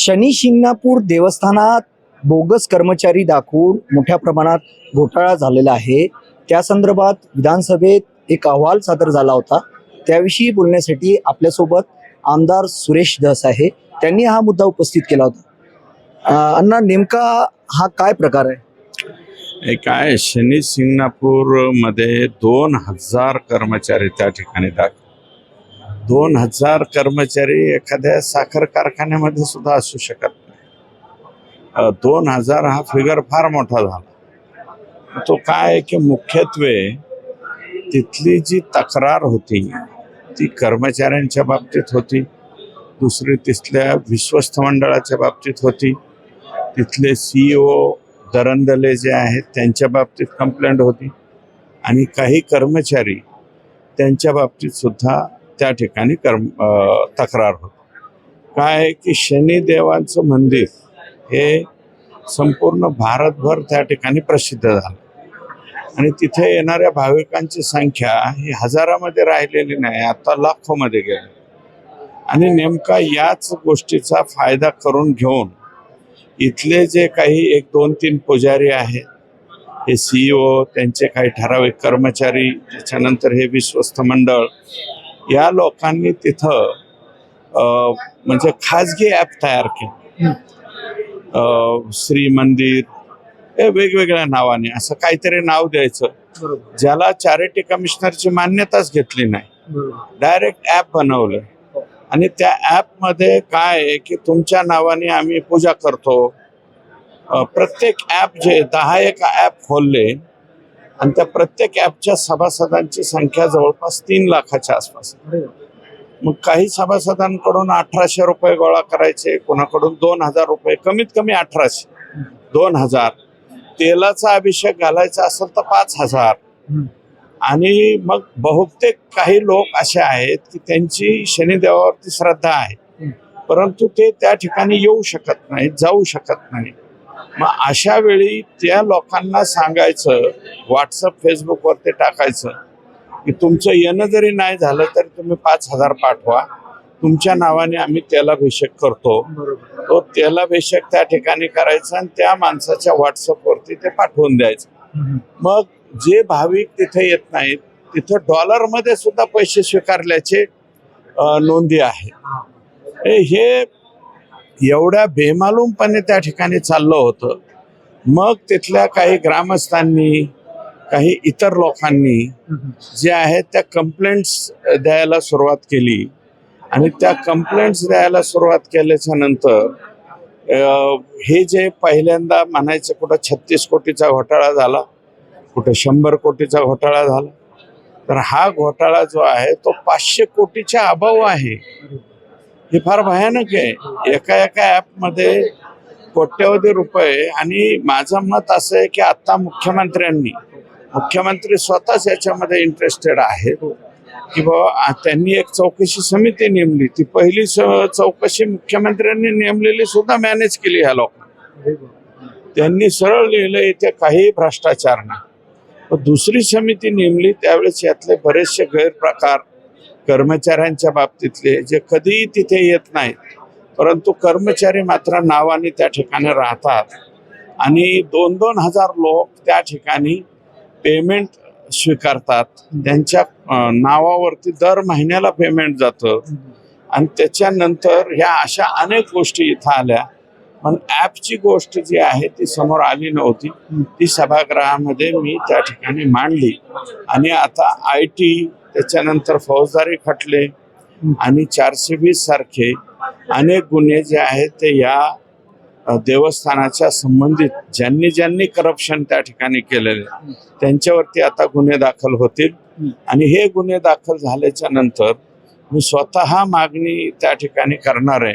Shani Shingnapur देवस्थानात bogus कर्मचारी दाखवून मोठ्या प्रमाणात घोटाळा झालेला आहे. त्या संदर्भात विधानसभेत एक अहवाल सादर झाला होता. त्याविषयी बोलण्यासाठी आपल्यासोबत आमदार सुरेश धस आहे. त्यांनी हा मुद्दा उपस्थित केला होता. अण्णा, नेमका हा काय प्रकार आहे? काय शनी शिंगणापूर मध्ये 2000 कर्मचारी त्या ठिकाणी दाखल. 2000 कर्मचारी एखाद्या साखर कारखान्यामध्ये सुद्धा असू शकत नाही. 2000 हा फिगर फार मोठा झाला. तो काय की मुख्यत्वे तिथली जी तक्रार होती ती कर्मचाऱ्यांच्या बाबतीत होती, दुसरी तिथल्या विश्वस्त मंडळाच्या बाबतीत होती, तिथले CEO दरंदले जे आहेत त्यांच्या बाबतीत कंप्लेंट होती, आणि काही कर्मचारी त्यांच्या बाबतीत सुद्धा त्या ठिकाणी तक्रार होती. काय की शनिदेवांचं मंदिर हे संपूर्ण भारतभर त्या ठिकाणी प्रसिद्ध झालं, आणि तिथे येणाऱ्या भाविकांची संख्या ही हजारामध्ये राहिलेली नाही, आता लाखोमध्ये गेली. आणि नेमका याच गोष्टीचा फायदा करून घेऊन इथले जे काही 1, 2, 3 पुजारी आहेत, हे CEO, त्यांचे काही ठराविक कर्मचारी, त्याच्यानंतर हे विश्वस्त मंडळ, या लोकांनी तिथं म्हणजे खाजगी ॲप तयार केले. श्री मंदिर हे वेगवेगळ्या नावाने असं काहीतरी नाव द्यायचं, ज्याला चॅरिटी कमिशनरची मान्यताच घेतली नाही. डायरेक्ट ॲप बनवलं, आणि त्या ॲपमध्ये काय आहे की तुमच्या नावाने आम्ही पूजा करतो. प्रत्येक ॲप जे 10 ॲप खोलले, आणि त्या प्रत्येक ॲपच्या सभासदांची संख्या जवळपास 3 लाखाच्या आसपास. मग काही सभासदांकडून 1800 रुपये गोळा करायचे, कोणाकडून 2000 रुपये, कमीत कमी 1800, 2000. तेलाचा अभिषेक घालायचा असेल तर 5000. आणि मग बहुतेक काही लोक असे आहेत की त्यांची शनिदेवावरती श्रद्धा आहे, परंतु ते त्या ठिकाणी येऊ शकत नाही, जाऊ शकत नाही. मग अशा वेळी त्या लोकांना सांगायचं, व्हॉट्सअप फेसबुकवरती टाकायचं की तुमचं येणं जरी नाही झालं तरी तुम्ही 5000 पाठवा, तुमच्या नावाने आम्ही तेलाभिषेक करतो. तो तेलाभिषेक त्या ठिकाणी करायचा आणि त्या माणसाच्या व्हॉट्सअपवरती ते पाठवून द्यायचं. मग जे भाविक तिथे येत नाहीत तिथं डॉलरमध्ये सुद्धा पैसे स्वीकारल्याचे नोंदी आहेत. हे एवढ्या बेमालूमपणे त्या ठिकाणी चाललं होतं. मग तिथल्या काही ग्रामस्थांनी, काही इतर लोकांनी जे आहेत त्या कंप्लेंट्स द्यायला सुरुवात केली, आणि त्या कंप्लेंट्स द्यायला सुरुवात केल्याच्या नंतर हे जे पहिल्यांदा म्हणायचं कुठं 36 कोटीचा घोटाळा झाला, कुठं 100 कोटीचा घोटाळा झाला, तर हा घोटाळा जो आहे तो 500 कोटीच्या अभाव आहे. हे फार भयानक आहे. एका ॲपमध्ये कोट्यवधी रुपये. आणि माझं मत असं आहे की आता मुख्यमंत्री स्वतःच याच्यामध्ये इंटरेस्टेड आहेत की बाबा त्यांनी एक चौकशी समिती नेमली. ती पहिली चौकशी मुख्यमंत्र्यांनी नेमलेली सुद्धा मॅनेज केली ह्या लोकांनी. त्यांनी सरळ लिहिलं इथे काही भ्रष्टाचार नाही. दुसरी समिती नेमली, त्यावेळेस यातले बरेचसे गैरप्रकार कर्मचाऱ्यांच्या बाबतीतले जे कधीही तिथे येत नाहीत, परंतु कर्मचारी मात्र नावाने त्या ठिकाणी राहतात, आणि 2-2 हजार लोक त्या ठिकाणी पेमेंट स्वीकारतात. त्यांच्या नावावरती दर महिन्याला पेमेंट जातं. आणि त्याच्यानंतर ह्या अशा अनेक गोष्टी इथं आल्या. पण ॲपची गोष्ट जी आहे ती समोर आली नव्हती. ती सभागृहामध्ये मी त्या ठिकाणी मांडली, आणि आता IT, त्याच्यानंतर फौजदारी खटले आणि 420 सारखे अनेक गुन्हे जे आहेत ते या देवस्थानाच्या संबंधित ज्यांनी करप्शन त्या ठिकाणी केलेले त्यांच्यावरती आता गुन्हे दाखल होतील. आणि हे गुन्हे दाखल झाल्याच्या नंतर मी स्वतः मागणी त्या ठिकाणी करणार आहे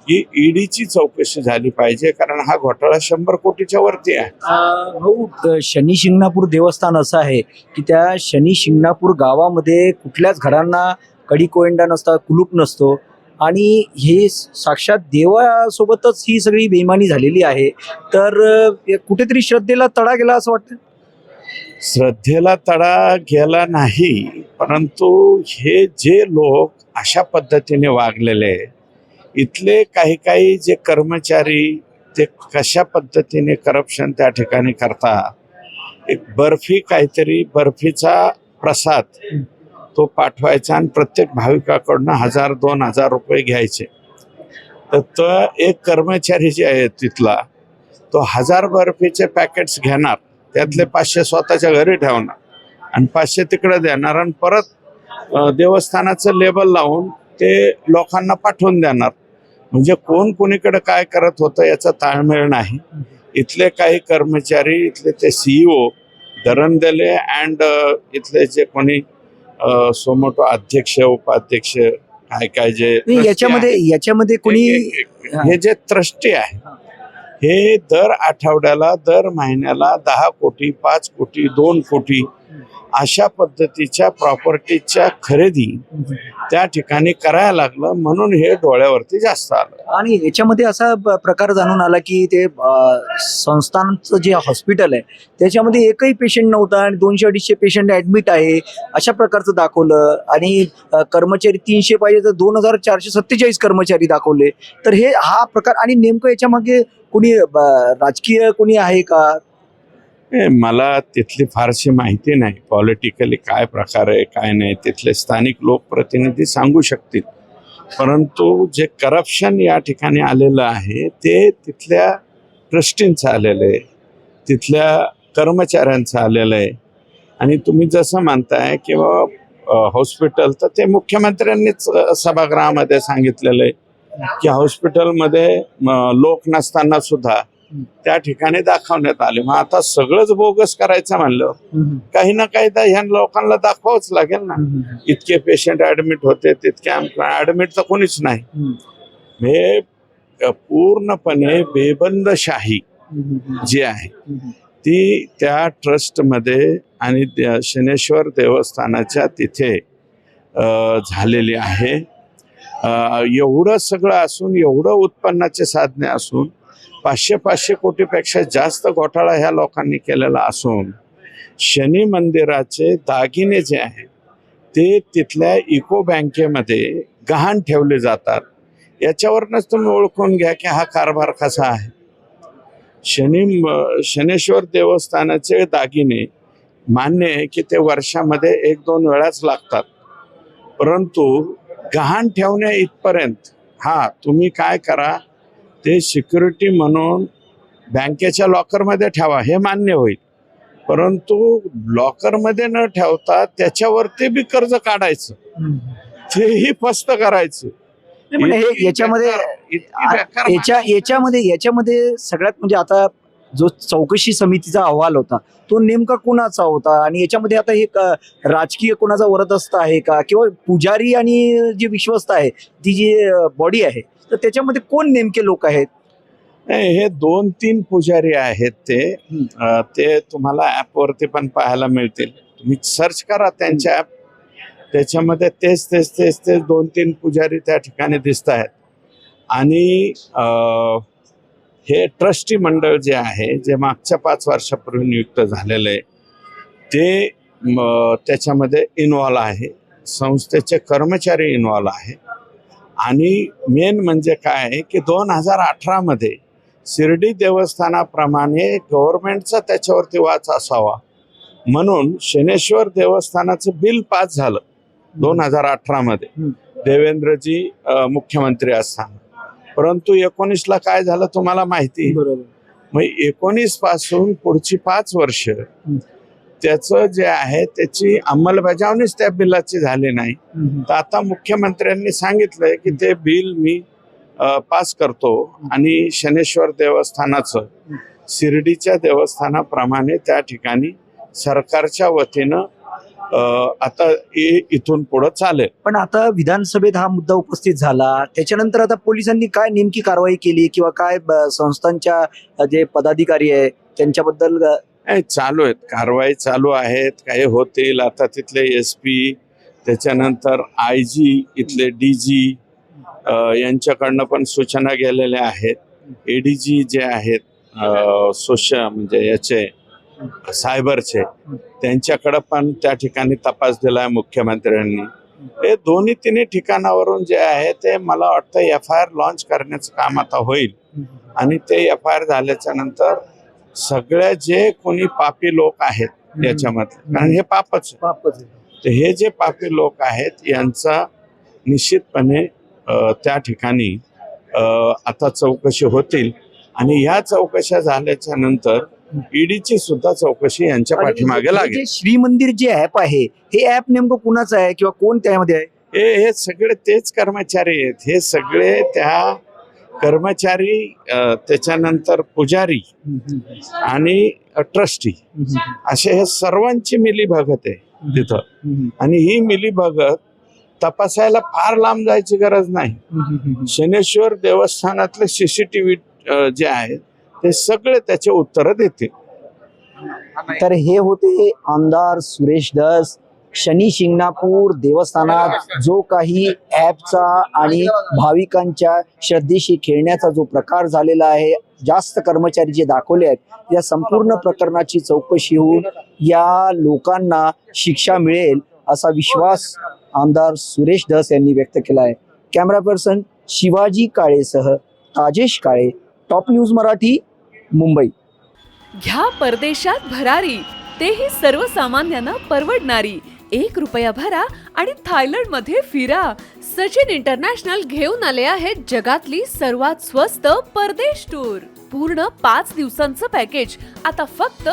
की EDची चौकशी झाली पाहिजे, कारण हा घोटाळा 100 कोटीच्या वरती आहे. शनी शिंगणापूर देवस्थान असं आहे की त्या शनी शिंगणापूर गावामध्ये कुठल्याच घरांना कडी कोयंडा नसतात, कुलूप नसतो, आणि हे साक्षात देवासोबतच ही सगळी बेईमानी झालेली आहे. तर कुठेतरी श्रद्धेला तडा गेला असं वाटतं. श्रद्धेला तडा गेला नाही, परंतु हे जे लोक अशा पद्धतीने वागलेले, इथले काही काही जे कर्मचारी ते कशा पद्धतीने करप्शन त्या ठिकाणी करतात. एक बर्फी काहीतरी बर्फीचा प्रसाद तो पाठवायचा आणि प्रत्येक भाविकाकडून 1000-2000 रुपये घ्यायचे. तर तो एक कर्मचारी जे आहे तिथला तो 1000 बर्फीचे पॅकेट्स घेणार, त्यातले 500 स्वतःच्या घरी ठेवणार आणि 500 तिकडे देणार आणि परत देवस्थानाचं लेबल लावून ते लोकांना पाठवून देणार. म्हणजे कोण कोणीकडे काय करत होतं याचा ताळमेळ नाही. इथले काही कर्मचारी, इथले ते CEO दरंदले अँड इथले जे कोणी सोमोटो अध्यक्ष उपाध्यक्ष काय काय जे नाही, याच्यामध्ये कोणी हे जे ट्रस्टी आहे हे दर आठवड्याला दर महिन्याला 10 कोटी 5 कोटी 2 कोटी अशा पद्धतीच्या प्रॉपर्टीच्या खरेदी त्या ठिकाणी करायला लागलं, म्हणून हे डोळ्यावरती जास्त आलं. आणि याच्यामध्ये असा प्रकार जाणून आला की ते संस्थानचं जे हॉस्पिटल आहे त्याच्यामध्ये एकही पेशंट नव्हता आणि 200-250 पेशंट ऍडमिट आहे अशा प्रकारचं दाखवलं. आणि कर्मचारी 300 पाहिजे तर 2447 कर्मचारी दाखवले. तर हा प्रकार, आणि नेमकं याच्या मागे कोणी राजकीय कोणी आहे का? मला तिथली फारशी माहिती नाही, पॉलिटिकली काय प्रकार आहे काय नाही, तिथले स्थानिक लोकप्रतिनिधी सांगू शकतील. परंतु जे करप्शन या ठिकाणी आलेलं आहे ते तिथल्या ट्रस्टींचं आलेलं आहे, तिथल्या कर्मचाऱ्यांचं आलेलं आहे. आणि तुम्ही जसं म्हणताय किंवा हॉस्पिटल, तर ते मुख्यमंत्र्यांनीच सभागृहामध्ये सांगितलेलं आहे की हॉस्पिटलमध्ये लोक नसताना सुद्धा त्या ठिकाणी दाखवण्यात आले. मग आता सगळंच बोगस करायचं म्हणलं काही ना काही तर ह्या लोकांना दाखवावंच लागेल ना. इतके पेशंट ऍडमिट होते, तितके ऍडमिट तर कोणीच नाही. हे पूर्णपणे बेबंदशाही जी आहे ती त्या ट्रस्टमध्ये आणि शनेश्वर देवस्थानाच्या तिथे झालेली आहे. एवढं सगळं असून, एवढं उत्पन्नाचे साधने असून, 500 कोटीपेक्षा जास्त घोटाळा ह्या लोकांनी केलेला असून शनी मंदिराचे दागिने जे आहेत ते तिथल्या इको बँकेमध्ये गहाण ठेवले जातात. याच्यावरनच तुम्ही ओळखून घ्या की हा कारभार कसा आहे. शनेश्वर देवस्थानाचे दागिने मान्य आहे की ते वर्षामध्ये 1-2 वेळाच लागतात, परंतु गहाण ठेवण्या इथपर्यंत तुम्ही काय करा, ते सिक्युरिटी म्हणून बँकेच्या लॉकरमध्ये ठेवा, हे मान्य होईल. परंतु लॉकरमध्ये न ठेवता त्याच्यावरती बी कर्ज काढायचं, तेही फस्त करायचं. याच्यामध्ये सगळ्यात म्हणजे आता जो चौकशी समितीचा अहवाल होता तो नेमका कोणाचा होता, आणि याच्यामध्ये आता हे राजकीय कोणाचा वरदहस्त आहे का, किंवा पुजारी आणि जे विश्वस्त आहे ती जी बॉडी आहे तर त्याच्यामध्ये कोण नेमके लोक आहेत? हे 2-3 पुजारी आहेत. ते तुम्हाला ऍपवरती पण पाहायला मिळतील. तुम्ही सर्च करा त्यांच्या ऍप, त्याच्यामध्ये तेच 2-3 पुजारी त्या ठिकाणी दिसत आहेत. आणि हे ट्रस्टी मंडळ जे आहे, जे मागच्या 5 वर्षापूर्वी नियुक्त झालेलं आहे, ते त्याच्यामध्ये इन्व्हॉल्व आहे. संस्थेचे कर्मचारी इन्व्हॉल्व आहे. आणि मेन म्हणजे काय आहे की 2018 मध्ये शिर्डी देवस्थानाप्रमाणे गव्हर्नमेंटचा त्याच्यावरती वाच असावा म्हणून शनेश्वर देवस्थानाचं बिल पास झालं 2018 मध्ये, देवेंद्रजी मुख्यमंत्री असताना. परंतु 19ला काय झालं तुम्हाला माहिती. मग 19 पासून पुढची 5 वर्ष त्याचं जे आहे त्याची अंमलबजावणीच त्या बिलाची झाली नाही. तर आता मुख्यमंत्र्यांनी सांगितलंय की ते बिल मी पास करतो आणि शनेश्वर देवस्थानाचं शिर्डीच्या देवस्थानाप्रमाणे त्या ठिकाणी सरकारच्या वतीनं आता इथून पुढे चालेल. पण आता विधानसभेत हा मुद्दा उपस्थित झाला, त्याच्यानंतर आता पोलिसांनी काय नेमकी कारवाई केली किंवा काय संस्थांच्या जे पदाधिकारी आहे त्यांच्याबद्दल चालू आहेत, कारवाई चालू आहेत, काही होतील. आता तिथले SP, त्याच्यानंतर IG, इथले DG यांच्याकडनं पण सूचना गेलेल्या आहेत. ADG जे आहेत म्हणजे याचे सायबरचे, त्यांच्याकडं पण त्या ठिकाणी तपास दिलाय मुख्यमंत्र्यांनी. हे दोन्ही तिन्ही ठिकाणावरून जे आहे ते मला वाटतं FIR लॉन्च करण्याचं काम आता होईल आणि ते FIR झाल्याच्या नंतर सगळे जे कोणी पापी लोक आहेत याच्यामध्ये, कारण हे पापच आहे. बापच आहे. तर हे जे पापी लोक आहेत यांचा निश्चितपणे त्या ठिकाणी आता चौकशी होतील आणि ह्या चौकशा झाल्याच्या नंतर ईडीची सुद्धा चौकशी यांच्या आणि पाठीमागे हे लागेल. जे श्रीमंदिर जे ऍप आहे हे ऍप नेमकं कुणाचं आहे किंवा कोण त्यामध्ये आहे? हे सगळे तेच कर्मचारी आहेत, हे सगळे त्या कर्मचारी त्याच्यानंतर पुजारी आणि ट्रस्टी असे हे सर्वांची मिलीभगत आहे तिथं. आणि ही मिलीभगत तपासायला फार लांब जायची गरज नाही. शनेश्वर देवस्थानातले CCTV जे आहेत ते सगळे त्याचे उत्तर देतील. तर हे होते आमदार सुरेश धस. शनी शिंगणापूर देवस्थानात जो काही ऍपचा आणि भाविकांच्या श्रद्धेशी खेळण्याचा जो प्रकार झालेला आहे, जास्त कर्मचारी जे दाखवले आहेत, या संपूर्ण प्रकरणाची चौकशी होऊन या लोकांना शिक्षा मिळेल असा विश्वास आमदार सुरेश धस यांनी व्यक्त केला आहे. कॅमेरा पर्सन शिवाजी काळेसह राजेश काळे, टॉप न्यूज मराठी, मुंबई. घ्या परदेशात भरारी, तेही सर्वसामान्यांना परवडणारी. 1 रुपया भरा आणि थायलंड मध्ये फिरा. सचिन इंटरनॅशनल घेऊन आले आहेत जगातली सर्वात स्वस्त परदेश टूर. पूर्ण 5 दिवसांचं पॅकेज आता फक्त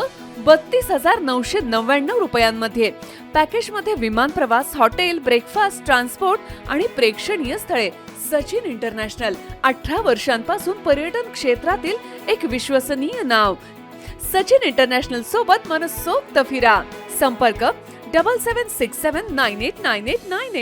32,999 रुपयांमध्ये. पॅकेजमध्ये विमान प्रवास, हॉटेल, ब्रेकफास्ट, ट्रान्सपोर्ट आणि प्रेक्षणीय स्थळे. सचिन इंटरनॅशनल 18 वर्षांपासून पर्यटन क्षेत्रातील एक विश्वसनीय नाव. सचिन इंटरनॅशनल सोबत मनसोक्त फिरा. संपर्क 7767989898.